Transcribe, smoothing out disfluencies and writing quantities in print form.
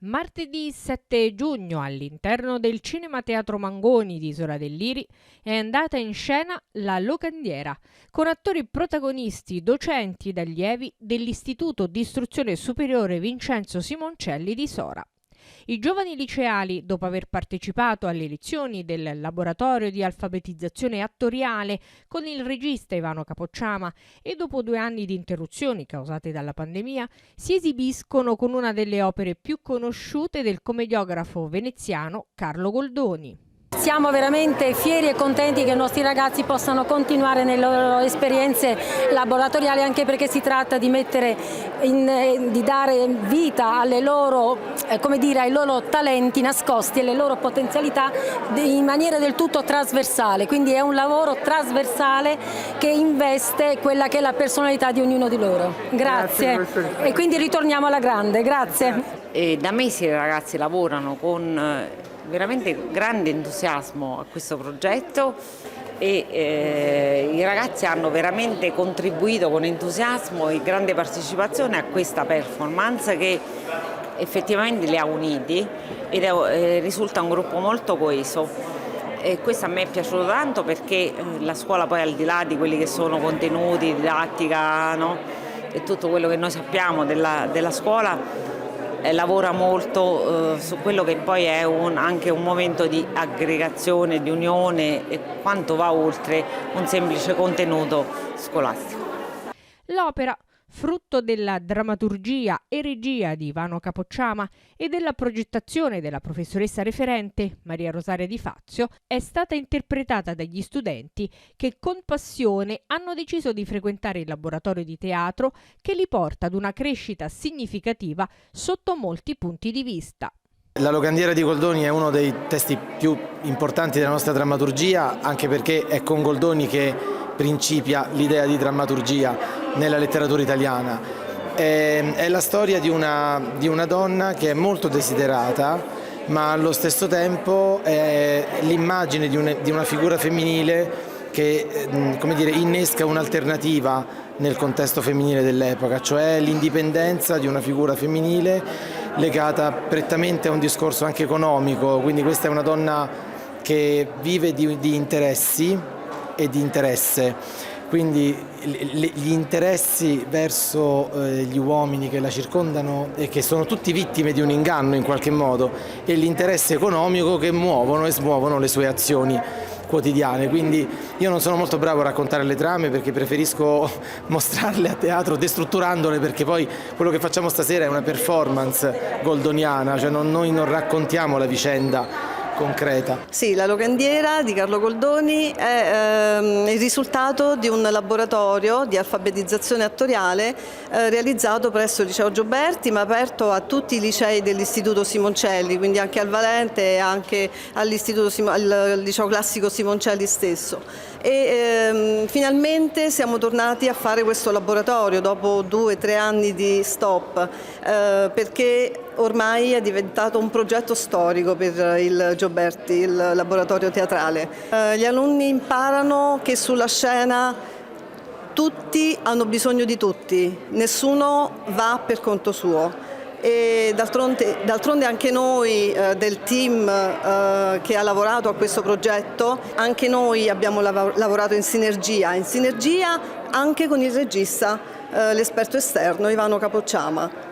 Martedì 7 giugno, all'interno del Cinema Teatro Mangoni di Isola del Liri, è andata in scena La Locandiera, con attori protagonisti, docenti ed allievi dell'Istituto di Istruzione Superiore Vincenzo Simoncelli di Sora. I giovani liceali, dopo aver partecipato alle lezioni del laboratorio di alfabetizzazione attoriale con il regista Ivano Capocciama e dopo 2 anni di interruzioni causate dalla pandemia, si esibiscono con una delle opere più conosciute del commediografo veneziano Carlo Goldoni. Siamo veramente fieri e contenti che i nostri ragazzi possano continuare nelle loro esperienze laboratoriali, anche perché si tratta di di dare vita alle loro, ai loro talenti nascosti e alle loro potenzialità in maniera del tutto trasversale. Quindi è un lavoro trasversale che investe quella che è la personalità di ognuno di loro. Grazie. E quindi ritorniamo alla grande. Grazie. Da mesi i ragazzi lavorano con veramente grande entusiasmo a questo progetto e i ragazzi hanno veramente contribuito con entusiasmo e grande partecipazione a questa performance che effettivamente li ha uniti ed risulta un gruppo molto coeso. E questo a me è piaciuto tanto perché la scuola poi, al di là di quelli che sono contenuti, didattica, no? E tutto quello che noi sappiamo della scuola, lavora molto su quello che poi è anche un momento di aggregazione, di unione e quanto va oltre un semplice contenuto scolastico. L'opera, frutto della drammaturgia e regia di Ivano Capocciama e della progettazione della professoressa referente Maria Rosaria Di Fazio, è stata interpretata dagli studenti che con passione hanno deciso di frequentare il laboratorio di teatro che li porta ad una crescita significativa sotto molti punti di vista. La Locandiera di Goldoni è uno dei testi più importanti della nostra drammaturgia, anche perché è con Goldoni che principia l'idea di drammaturgia nella letteratura italiana. È la storia di una donna che è molto desiderata, ma allo stesso tempo è l'immagine di una figura femminile che innesca un'alternativa nel contesto femminile dell'epoca, cioè l'indipendenza di una figura femminile legata prettamente a un discorso anche economico. Quindi questa è una donna che vive di interessi e di interesse, quindi gli interessi verso gli uomini che la circondano e che sono tutti vittime di un inganno in qualche modo, e l'interesse economico che muovono e smuovono le sue azioni quotidiane. Quindi io non sono molto bravo a raccontare le trame, perché preferisco mostrarle a teatro destrutturandole, perché poi quello che facciamo stasera è una performance goldoniana, cioè noi non raccontiamo la vicenda concreta. Sì, La Locandiera di Carlo Goldoni è il risultato di un laboratorio di alfabetizzazione attoriale realizzato presso il Liceo Gioberti, ma aperto a tutti i licei dell'Istituto Simoncelli, quindi anche al Valente e anche al Liceo Classico Simoncelli stesso. E finalmente siamo tornati a fare questo laboratorio dopo 2 o 3 anni di stop, perché ormai è diventato un progetto storico per il Gioberti, il laboratorio teatrale. Gli alunni imparano che sulla scena tutti hanno bisogno di tutti, nessuno va per conto suo. E d'altronde anche noi del team che ha lavorato a questo progetto, anche noi abbiamo lavorato in sinergia anche con il regista, l'esperto esterno Ivano Capocciama.